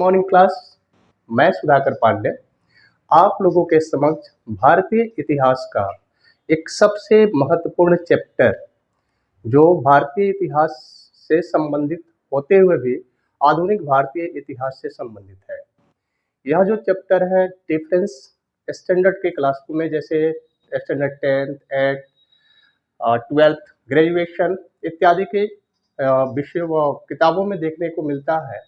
Morning class. मैं सुधाकर पांडे आप लोगों के समक्ष भारतीय इतिहास का एक सबसे महत्वपूर्ण चैप्टर जो भारतीय इतिहास से संबंधित होते हुए भी आधुनिक भारतीय इतिहास से संबंधित है। यह जो चैप्टर है डिफरेंस स्टैंडर्ड के क्लासरूम में जैसे standard 10th 8th 12th graduation इत्यादि के विषय व किताबों में देखने को मिलता है।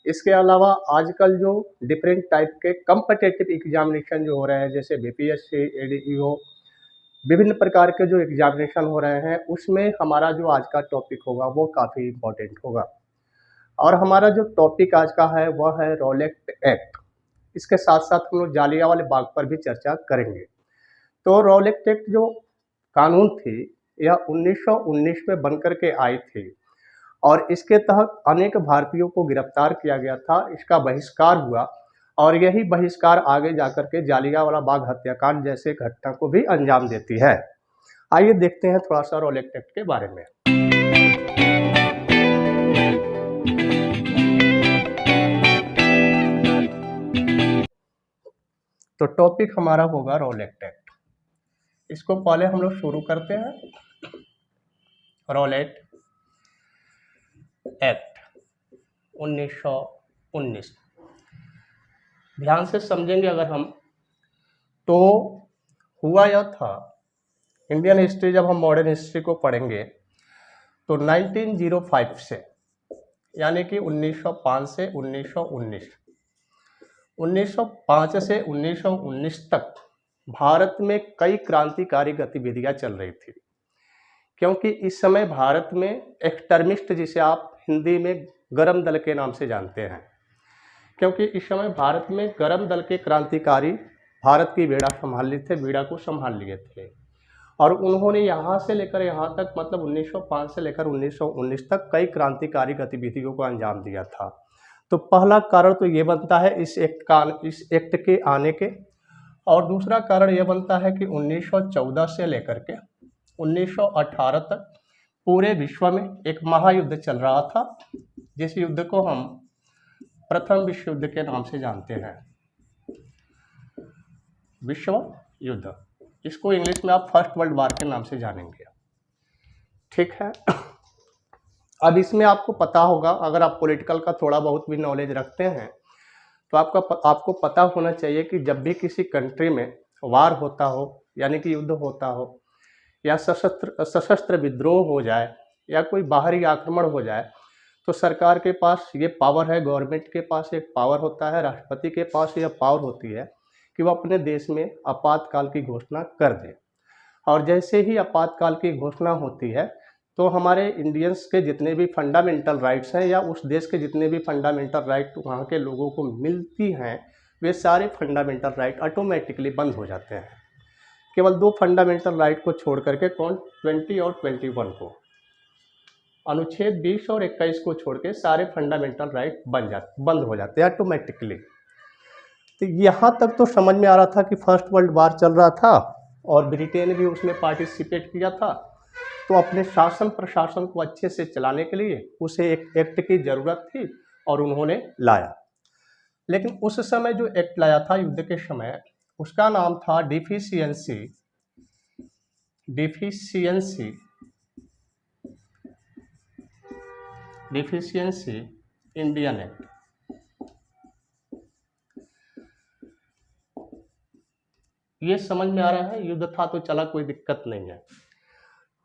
इसके अलावा आजकल जो डिफरेंट टाइप के कम्पिटिटिव एग्जामिनेशन जो हो रहे हैं जैसे बीपीएससी एडीईओ विभिन्न प्रकार के जो एग्जामिनेशन हो रहे हैं उसमें हमारा जो आज का टॉपिक होगा वो काफ़ी इम्पोर्टेंट होगा। और हमारा जो टॉपिक आज का है वह है रॉलेट एक्ट। इसके साथ साथ हम लोग जालियांवाला बाग पर भी चर्चा करेंगे। तो रॉलेट एक्ट जो कानून थी यह 1919 में बनकर के आई थी और इसके तहत अनेक भारतीयों को गिरफ्तार किया गया था। इसका बहिष्कार हुआ और यही बहिष्कार आगे जाकर के जालियांवाला बाग हत्याकांड जैसे घटना को भी अंजाम देती है। आइए देखते हैं थोड़ा सा रॉलेट एक्ट के बारे में। तो टॉपिक हमारा होगा रॉलेट एक्ट। इसको पहले हम लोग शुरू करते हैं। रॉलेट एक्ट 1919 ध्यान से समझेंगे अगर हम तो हुआ यह था, इंडियन हिस्ट्री जब हम मॉडर्न हिस्ट्री को पढ़ेंगे तो 1905 से यानी कि 1905 से 1919 1905 से 1919 तक भारत में कई क्रांतिकारी गतिविधियां चल रही थी, क्योंकि इस समय भारत में एक्सट्रीमिस्ट जिसे आप हिंदी में गरम दल के नाम से जानते हैं, क्योंकि इस समय भारत में गरम दल के क्रांतिकारी भारत की बेड़ा संभाल लिए थे, बेड़ा को संभाल लिए थे और उन्होंने यहाँ से लेकर यहाँ तक मतलब 1905 से लेकर 1919 तक कई क्रांतिकारी गतिविधियों को अंजाम दिया था। तो पहला कारण तो ये बनता है इस एक्ट के आने के, और दूसरा कारण यह बनता है कि 1914 से लेकर के 1918 तक पूरे विश्व में एक महायुद्ध चल रहा था, जिस युद्ध को हम प्रथम विश्व युद्ध के नाम से जानते हैं। विश्व युद्ध, इसको इंग्लिश में आप फर्स्ट वर्ल्ड वॉर के नाम से जानेंगे। ठीक है। अब इसमें आपको पता होगा, अगर आप पॉलिटिकल का थोड़ा बहुत भी नॉलेज रखते हैं तो आपको पता होना चाहिए कि जब भी किसी कंट्री में वार होता हो यानी कि युद्ध होता हो या सशस्त्र विद्रोह हो जाए या कोई बाहरी आक्रमण हो जाए तो सरकार के पास ये पावर है, गवर्नमेंट के पास एक पावर होता है, राष्ट्रपति के पास यह पावर होती है कि वो अपने देश में आपातकाल की घोषणा कर दे। और जैसे ही आपातकाल की घोषणा होती है तो हमारे इंडियंस के जितने भी फंडामेंटल राइट्स हैं या उस देश के जितने भी फंडामेंटल राइट वहाँ के लोगों को मिलती हैं वे सारे फंडामेंटल राइट ऑटोमेटिकली बंद हो जाते हैं। केवल दो फंडामेंटल राइट को छोड़ करके, कौन, 20 और 21 को, अनुच्छेद 20 और 21 को छोड़ के सारे फंडामेंटल राइट बंद हो जाते हैं ऑटोमेटिकली। तो यहाँ तक तो समझ में आ रहा था कि फर्स्ट वर्ल्ड वॉर चल रहा था और ब्रिटेन भी उसमें पार्टिसिपेट किया था, तो अपने शासन प्रशासन को अच्छे से चलाने के लिए उसे एक एक्ट की ज़रूरत थी और उन्होंने लाया। लेकिन उस समय जो एक्ट लाया था युद्ध के समय, उसका नाम था डिफिशियंसी इंडियन एक्ट। ये समझ में आ रहा है, युद्ध था तो चला, कोई दिक्कत नहीं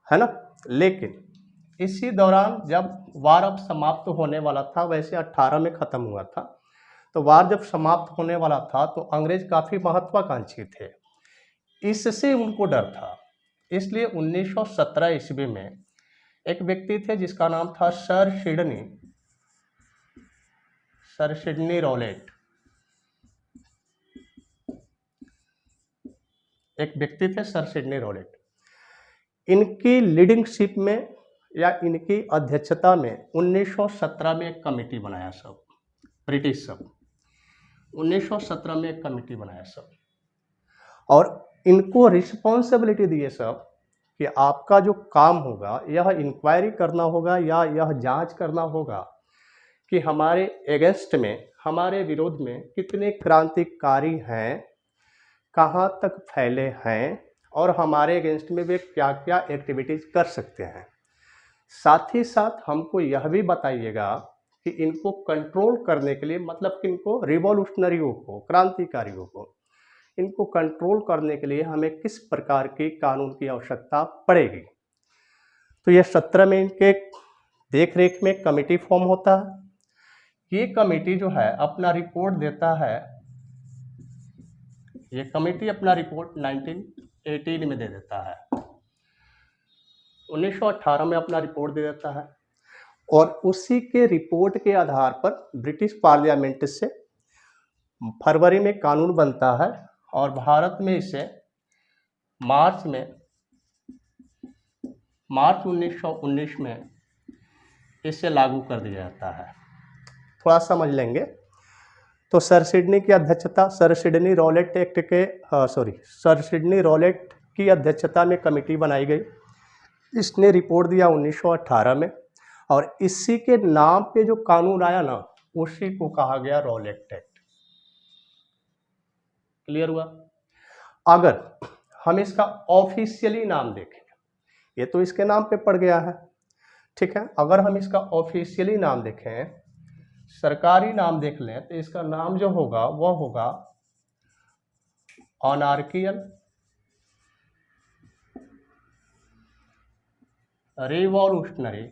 है ना। लेकिन इसी दौरान जब वार अब समाप्त होने वाला था, वैसे 18 में ख़त्म हुआ था, तो वार जब समाप्त होने वाला था तो अंग्रेज काफ़ी महत्वाकांक्षी थे, इससे उनको डर था। इसलिए 1917 ईस्वी में एक व्यक्ति थे जिसका नाम था सर सिडनी रॉलेट। एक व्यक्ति थे सर सिडनी रॉलेट। इनकी लीडिंगशिप में या इनकी अध्यक्षता में 1917 में एक कमेटी बनाया सब, ब्रिटिश सब 1917 में एक कमेटी बनाया सब, और इनको रिस्पॉन्सिबिलिटी दिए सब कि आपका जो काम होगा यह इंक्वायरी करना होगा या यह जांच करना होगा कि हमारे एगेंस्ट में, हमारे विरोध में कितने क्रांतिकारी हैं, कहाँ तक फैले हैं और हमारे अगेंस्ट में वे क्या क्या एक्टिविटीज़ कर सकते हैं। साथ ही साथ हमको यह भी बताइएगा कि इनको कंट्रोल करने के लिए, मतलब कि इनको रिवॉल्यूशनरियों को, क्रांतिकारियों को, इनको कंट्रोल करने के लिए हमें किस प्रकार की कानून की आवश्यकता पड़ेगी। तो ये 17 में इनके देख रेख में कमेटी फॉर्म होता है। ये कमेटी जो है अपना रिपोर्ट देता है, ये कमेटी अपना रिपोर्ट 1918 में दे देता है, 1918 में अपना रिपोर्ट दे देता है और उसी के रिपोर्ट के आधार पर ब्रिटिश पार्लियामेंट से फरवरी में कानून बनता है और भारत में इसे मार्च 1919 में इसे लागू कर दिया जाता है। थोड़ा समझ लेंगे तो सर सिडनी की अध्यक्षता, सर सिडनी रॉलेट की अध्यक्षता में कमेटी बनाई गई। इसने रिपोर्ट दिया 1918 में और इसी के नाम पे जो कानून आया ना, उसी को कहा गया रॉलेट एक्ट। क्लियर हुआ? अगर हम इसका ऑफिशियली नाम देखें, ये तो इसके नाम पे पड़ गया है, ठीक है। अगर हम इसका ऑफिशियली नाम देखें, सरकारी नाम देख लें, तो इसका नाम जो होगा वह होगा अनार्कियल रिवॉल्यूशनरी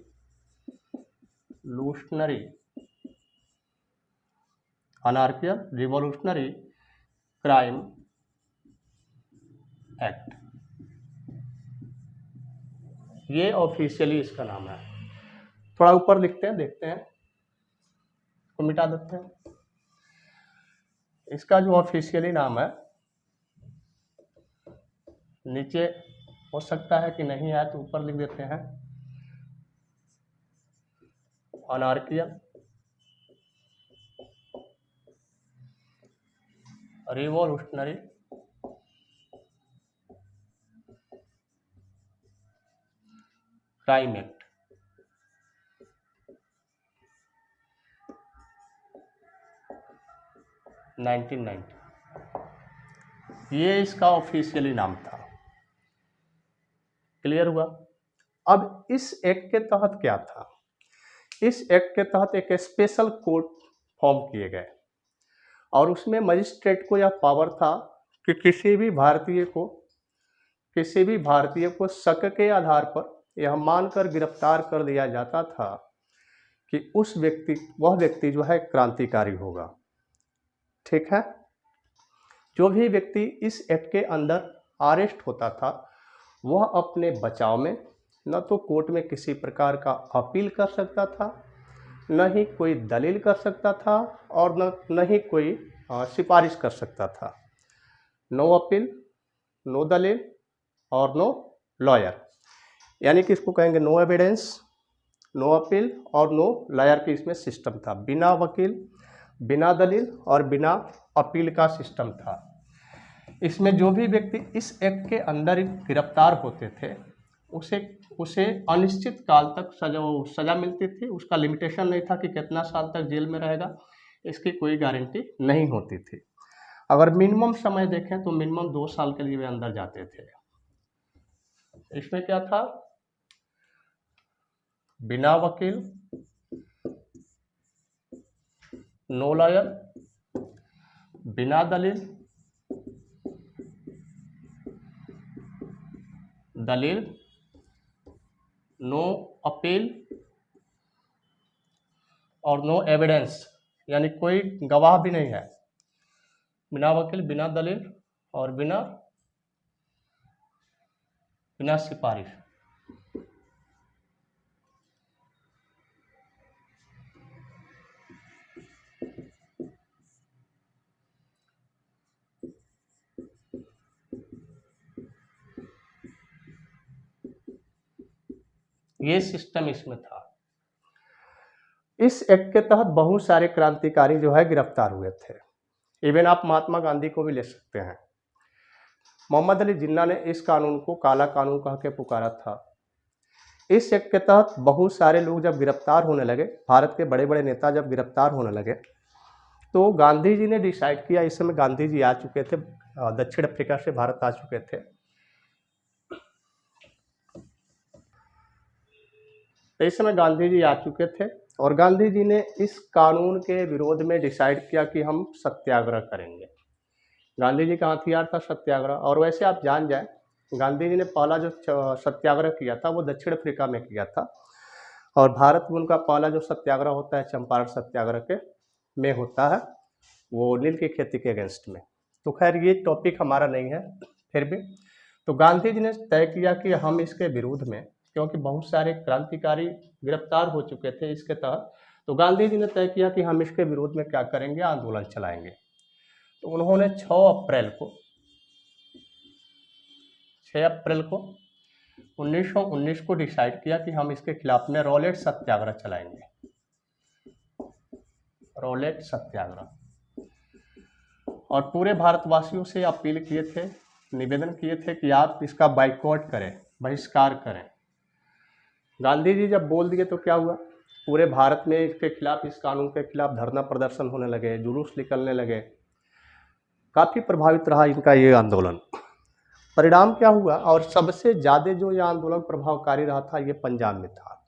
क्राइम एक्ट, ये ऑफिशियली इसका नाम है। थोड़ा ऊपर लिखते हैं, देखते हैं, तो मिटा देते हैं। इसका जो ऑफिशियली नाम है, नीचे हो सकता है कि नहीं आए तो ऊपर लिख देते हैं, अनार्कियल रिवॉल्यूशनरी क्राइम एक्ट। ये इसका ऑफिशियली नाम था। क्लियर हुआ? अब इस एक्ट के तहत क्या था? इस एक्ट के तहत एक स्पेशल कोर्ट फॉर्म किए गए और उसमें मजिस्ट्रेट को यह पावर था कि किसी भी भारतीय को शक के आधार पर यह मानकर गिरफ्तार कर दिया जाता था कि वह व्यक्ति जो है क्रांतिकारी होगा। ठीक है। जो भी व्यक्ति इस एक्ट के अंदर अरेस्ट होता था, वह अपने बचाव में न तो कोर्ट में किसी प्रकार का अपील कर सकता था, न ही कोई दलील कर सकता था और न ही कोई सिफारिश कर सकता था। नो अपील, नो दलील और नो लॉयर, यानी कि इसको कहेंगे नो एविडेंस, नो अपील और नो लॉयर की इसमें सिस्टम था। बिना वकील, बिना दलील और बिना अपील का सिस्टम था। इसमें जो भी व्यक्ति इस एक्ट के अंदर गिरफ्तार होते थे, उसे अनिश्चित काल तक सजा मिलती थी। उसका लिमिटेशन नहीं था कि कितना साल तक जेल में रहेगा, इसकी कोई गारंटी नहीं होती थी। अगर मिनिमम समय देखें तो मिनिमम 2 साल के लिए वे अंदर जाते थे। इसमें क्या था? बिना वकील, नो लॉयर, बिना दलील, नो अपील और नो एविडेंस, यानी कोई गवाह भी नहीं है। बिना वकील, बिना दलील और बिना सिफारिश। ये सिस्टम इसमें था। इस एक्ट के तहत बहुत सारे क्रांतिकारी जो है गिरफ्तार हुए थे। इवन आप महात्मा गांधी को भी ले सकते हैं। मोहम्मद अली जिन्ना ने इस कानून को काला कानून कह के पुकारा था। इस एक्ट के तहत बहुत सारे लोग जब गिरफ्तार होने लगे, भारत के बड़े बड़े नेता जब गिरफ्तार होने लगे, तो गांधी जी ने डिसाइड किया, इस समय गांधी जी आ चुके थे, दक्षिण अफ्रीका से भारत आ चुके थे। तो इस समय गांधी जी आ चुके थे और गांधी जी ने इस कानून के विरोध में डिसाइड किया कि हम सत्याग्रह करेंगे। गांधी जी का हथियार था सत्याग्रह। और वैसे आप जान जाए, गांधी जी ने पहला जो सत्याग्रह किया था वो दक्षिण अफ्रीका में किया था, और भारत में उनका पहला जो सत्याग्रह होता है चंपारण सत्याग्रह के में होता है, वो नील की खेती के अगेंस्ट में। तो खैर ये टॉपिक हमारा नहीं है, फिर भी तो गांधी जी ने तय किया कि हम इसके विरोध में, क्योंकि बहुत सारे क्रांतिकारी गिरफ्तार हो चुके थे इसके तहत, तो गांधी जी ने तय किया कि हम इसके विरोध में क्या करेंगे, आंदोलन चलाएंगे। तो उन्होंने 6 अप्रैल को 1919 को डिसाइड किया कि हम इसके खिलाफ में रॉलेट सत्याग्रह चलाएंगे। रॉलेट सत्याग्रह। और पूरे भारतवासियों से अपील किए थे, निवेदन किए थे कि आप इसका बाइकआउट करें, बहिष्कार करें। गांधी जी जब बोल दिए तो क्या हुआ, पूरे भारत में इसके खिलाफ, इस कानून के खिलाफ धरना प्रदर्शन होने लगे, जुलूस निकलने लगे। काफ़ी प्रभावित रहा इनका ये आंदोलन। परिणाम क्या हुआ, और सबसे ज़्यादा जो ये आंदोलन प्रभावकारी रहा था ये पंजाब में था।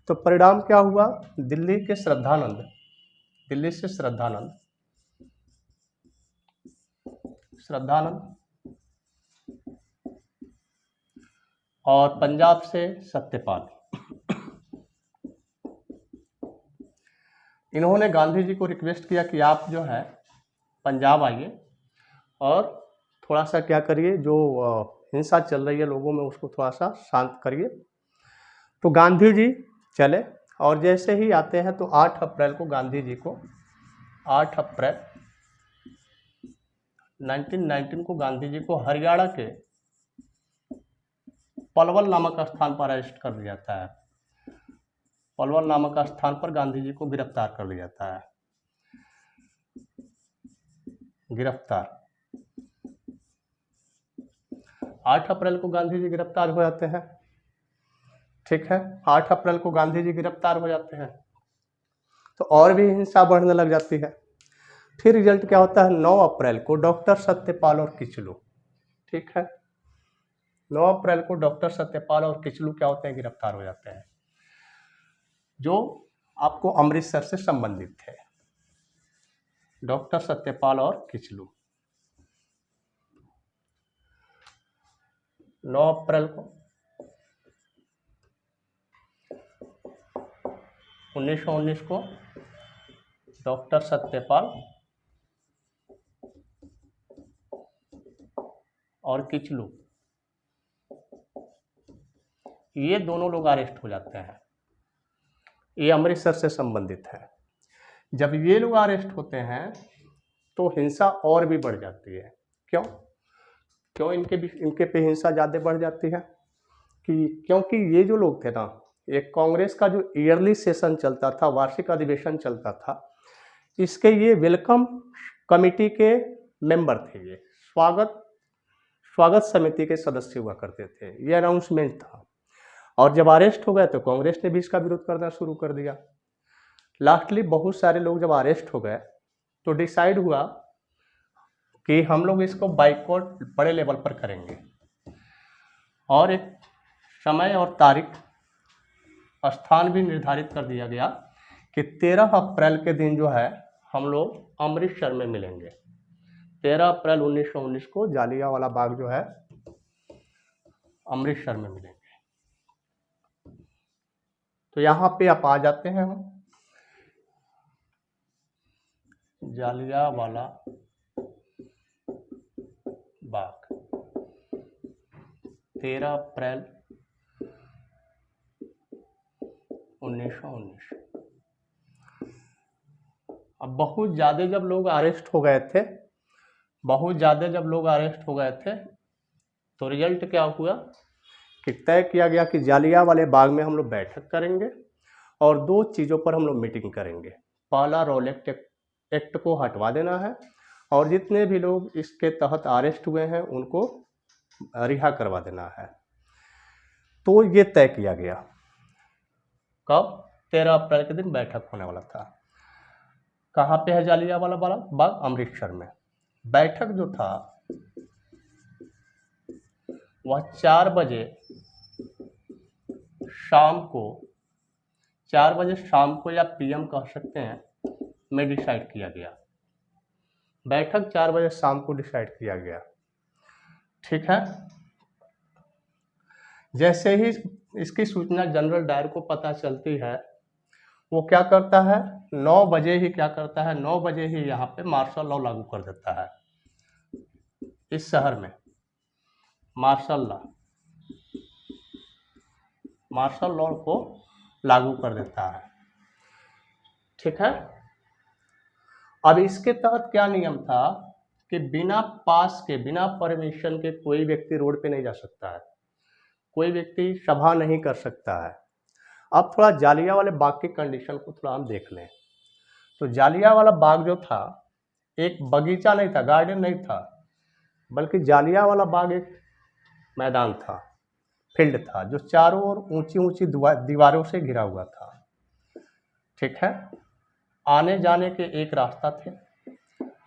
तो परिणाम क्या हुआ, दिल्ली से श्रद्धानंद और पंजाब से सत्यपाल, इन्होंने गांधी जी को रिक्वेस्ट किया कि आप जो है पंजाब आइए और थोड़ा सा क्या करिए, जो हिंसा चल रही है लोगों में उसको थोड़ा सा शांत करिए। तो गांधी जी चले, और जैसे ही आते हैं तो 8 अप्रैल को गांधी जी को 8 अप्रैल 1919 को गांधी जी को हरियाणा के पलवल नामक स्थान पर अरेस्ट कर लिया जाता है। पलवल नामक स्थान पर गांधी जी को गिरफ्तार कर लिया जाता है। 8 अप्रैल को गांधी जी गिरफ्तार हो जाते हैं। ठीक है, 8 अप्रैल को गांधी जी गिरफ्तार हो जाते हैं, तो और भी हिंसा बढ़ने लग जाती है। फिर रिजल्ट क्या होता है, 9 अप्रैल को डॉक्टर सत्यपाल और किचलू, ठीक है, 9 अप्रैल को डॉक्टर सत्यपाल और किचलू क्या होते हैं, गिरफ्तार हो जाते हैं, जो आपको अमृतसर से संबंधित थे। डॉक्टर सत्यपाल और किचलू 9 अप्रैल को 1919 को डॉक्टर सत्यपाल और किचलू, ये दोनों लोग अरेस्ट हो जाते हैं। ये अमृतसर से संबंधित है। जब ये लोग अरेस्ट होते हैं तो हिंसा और भी बढ़ जाती है। क्यों इनके पे हिंसा ज़्यादा बढ़ जाती है, कि क्योंकि ये जो लोग थे ना, एक कांग्रेस का जो ईयरली सेशन चलता था, वार्षिक अधिवेशन चलता था, इसके ये वेलकम कमेटी के मेंबर थे, ये स्वागत समिति के सदस्य हुआ करते थे, ये अनाउंसमेंट था। और जब अरेस्ट हो गए तो कांग्रेस ने भी इसका विरोध करना शुरू कर दिया। लास्टली बहुत सारे लोग जब अरेस्ट हो गए तो डिसाइड हुआ कि हम लोग इसको बाइकआउट बड़े लेवल पर करेंगे, और एक समय और तारीख स्थान भी निर्धारित कर दिया गया कि 13 अप्रैल के दिन जो है हम लोग अमृतसर में मिलेंगे। 13 अप्रैल 1919 को जालियांवाला बाग जो है अमृतसर में मिलेंगे। तो यहाँ पे आप आ जाते हैं, हम जालियांवाला बाग 13 अप्रैल 1919। अब बहुत ज़्यादा जब लोग अरेस्ट हो गए थे, तो रिजल्ट क्या हुआ कि तय किया गया कि जालियांवाले बाग में हम लोग बैठक करेंगे और 2 चीज़ों पर हम लोग मीटिंग करेंगे। पहला, रॉलेट एक्ट को हटवा देना है, और जितने भी लोग इसके तहत अरेस्ट हुए हैं उनको रिहा करवा देना है। तो ये तय किया गया। कब? 13 अप्रैल के दिन बैठक होने वाला था। कहाँ पे है जालियांवाला बाग? अमृतसर में। बैठक जो था वह 4 बजे शाम को, 4 बजे शाम को या पीएम कह सकते हैं, में डिसाइड किया गया। बैठक 4 बजे शाम को डिसाइड किया गया। ठीक है। जैसे ही इसकी सूचना जनरल डायर को पता चलती है, वो क्या करता है, 9 बजे ही क्या करता है, 9 बजे ही यहाँ पे मार्शल लॉ लागू कर देता है। इस शहर में मार्शल लॉ को लागू कर देता है। ठीक है। अब इसके तहत क्या नियम था कि बिना पास के, बिना परमिशन के कोई व्यक्ति रोड पे नहीं जा सकता है, कोई व्यक्ति सभा नहीं कर सकता है। अब थोड़ा जालियांवाला बाग की कंडीशन को थोड़ा हम देख लें। तो जालियांवाला बाग जो था एक बगीचा नहीं था, गार्डन नहीं था, बल्कि जालियांवाला बाग एक मैदान था, फील्ड था, जो चारों ओर ऊंची ऊंची दीवारों से घिरा हुआ था। ठीक है। आने जाने के एक रास्ता थे,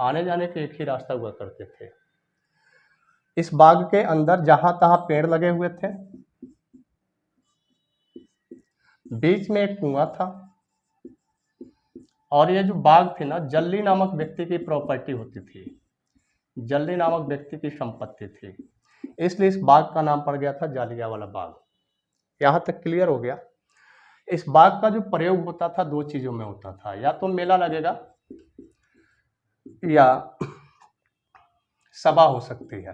आने जाने के एक ही रास्ता हुआ करते थे। इस बाग के अंदर जहां तहां पेड़ लगे हुए थे, बीच में एक कुआं था, और ये जो बाग थी ना, जल्ली नामक व्यक्ति की प्रॉपर्टी होती थी, जल्ली नामक व्यक्ति की संपत्ति थी, इसलिए इस बाग का नाम पड़ गया था जालियांवाला बाग। यहां तक क्लियर हो गया। इस बाग का जो प्रयोग होता था 2 चीजों में होता था, या तो मेला लगेगा या सभा हो सकती है।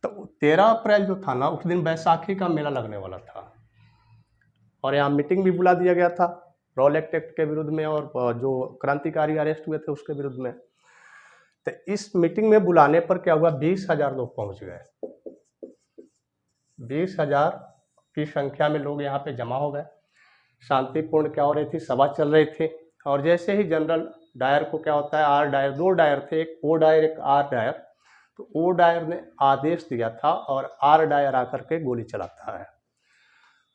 तो 13 अप्रैल जो था ना, उस दिन बैसाखी का मेला लगने वाला था, और यहाँ मीटिंग भी बुला दिया गया था रॉल एक्ट के विरुद्ध में, और जो क्रांतिकारी अरेस्ट हुए थे उसके विरुद्ध में। तो इस मीटिंग में बुलाने पर क्या हुआ, 20,000 लोग पहुंच गए। 20,000 की संख्या में लोग यहाँ पे जमा हो गए। शांतिपूर्ण क्या हो रही थी, सभा चल रही थी। और जैसे ही जनरल डायर को क्या होता है, आर डायर, 2 डायर थे, एक ओ डायर एक आर डायर, तो ओ डायर ने आदेश दिया था और आर डायर आकर के गोली चलाता है।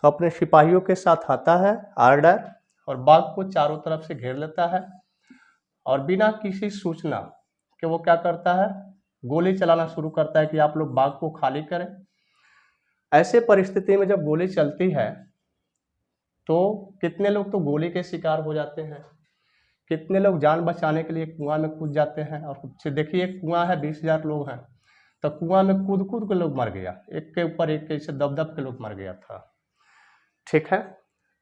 तो अपने सिपाहियों के साथ आता है आर डायर और बाग को चारों तरफ से घेर लेता है, और बिना किसी सूचना के वो क्या करता है, गोली चलाना शुरू करता है कि आप लोग बाग को खाली करें। ऐसे परिस्थिति में जब गोली चलती है तो कितने लोग तो गोली के शिकार हो जाते हैं, कितने लोग जान बचाने के लिए कुआं में कूद जाते हैं। और देखिए एक कुआं है, 20,000 लोग हैं, तो कुआं में कूद कूद के लोग मर गया, एक के ऊपर एक कैसे दब दब के लोग मर गया था। ठीक है।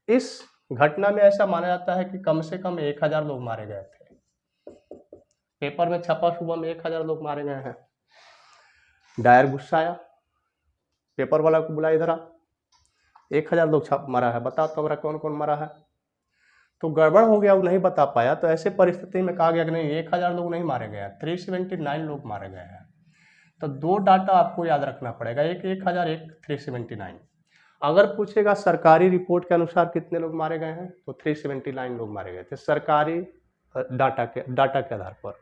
इस घटना में ऐसा माना जाता है कि कम से कम 1,000 लोग मारे गए थे। पेपर में छपा सुबह में 1,000 लोग मारे गए हैं। डायर गुस्सा आया, पेपर वाला को बुला, इधर आ, 1,000 लोग मरा है, बता तो मेरा कौन कौन मरा है। तो गड़बड़ हो गया, वो नहीं बता पाया। तो ऐसे परिस्थिति में कहा गया कि नहीं, 1,000 लोग नहीं मारे गए हैं, 379 लोग मारे गए हैं। तो 2 डाटा आपको याद रखना पड़ेगा, एक 1,000, एक 379। अगर पूछेगा सरकारी रिपोर्ट के अनुसार कितने लोग मारे गए हैं, तो 379 लोग मारे गए थे सरकारी डाटा के आधार पर।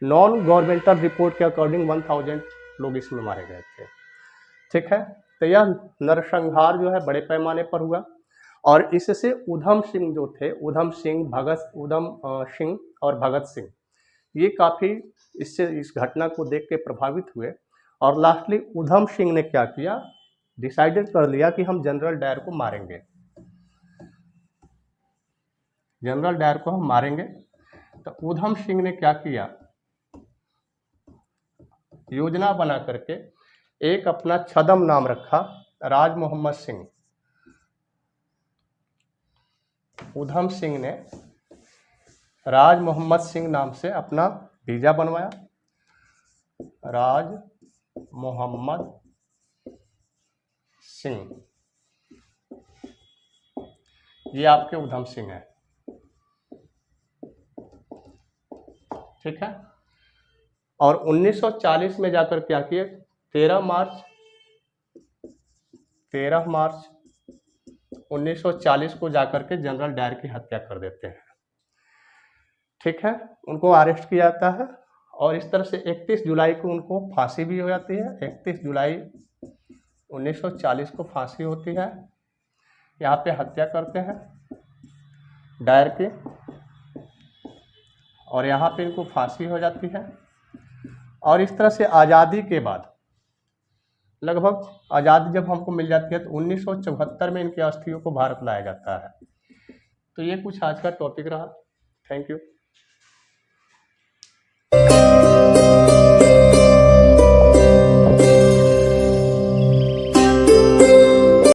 नॉन गवर्नमेंटल रिपोर्ट के अकॉर्डिंग 1,000 लोग इसमें मारे गए थे। ठीक है। तो यह नरसंहार जो है बड़े पैमाने पर हुआ, और इससे उधम सिंह जो थे, उधम सिंह और भगत सिंह, ये काफ़ी इससे, इस घटना को देख के प्रभावित हुए। और लास्टली उधम सिंह ने क्या किया, डिसाइडेड कर लिया कि हम जनरल डायर को मारेंगे, जनरल डायर को हम मारेंगे। तो उधम सिंह ने क्या किया, योजना बना करके एक अपना छदम नाम रखा, राज मोहम्मद सिंह। उधम सिंह ने राज मोहम्मद सिंह नाम से अपना वीजा बनवाया, राज मोहम्मद सिंह, ये आपके उधम सिंह है। ठीक है। और 1940 में जाकर क्या किए, 13 मार्च 1940 को जाकर के जनरल डायर की हत्या कर देते हैं। ठीक है। उनको अरेस्ट किया जाता है, और इस तरह से 31 जुलाई को उनको फांसी भी हो जाती है। 31 जुलाई 1940 को फांसी होती है। यहाँ पे हत्या करते हैं डायर की, और यहाँ पे इनको फांसी हो जाती है। और इस तरह से आज़ादी के बाद लगभग आज़ादी जब हमको मिल जाती है तो 1974 में इनकी अस्थियों को भारत लाया जाता है। तो ये कुछ आज का टॉपिक रहा। Thank you.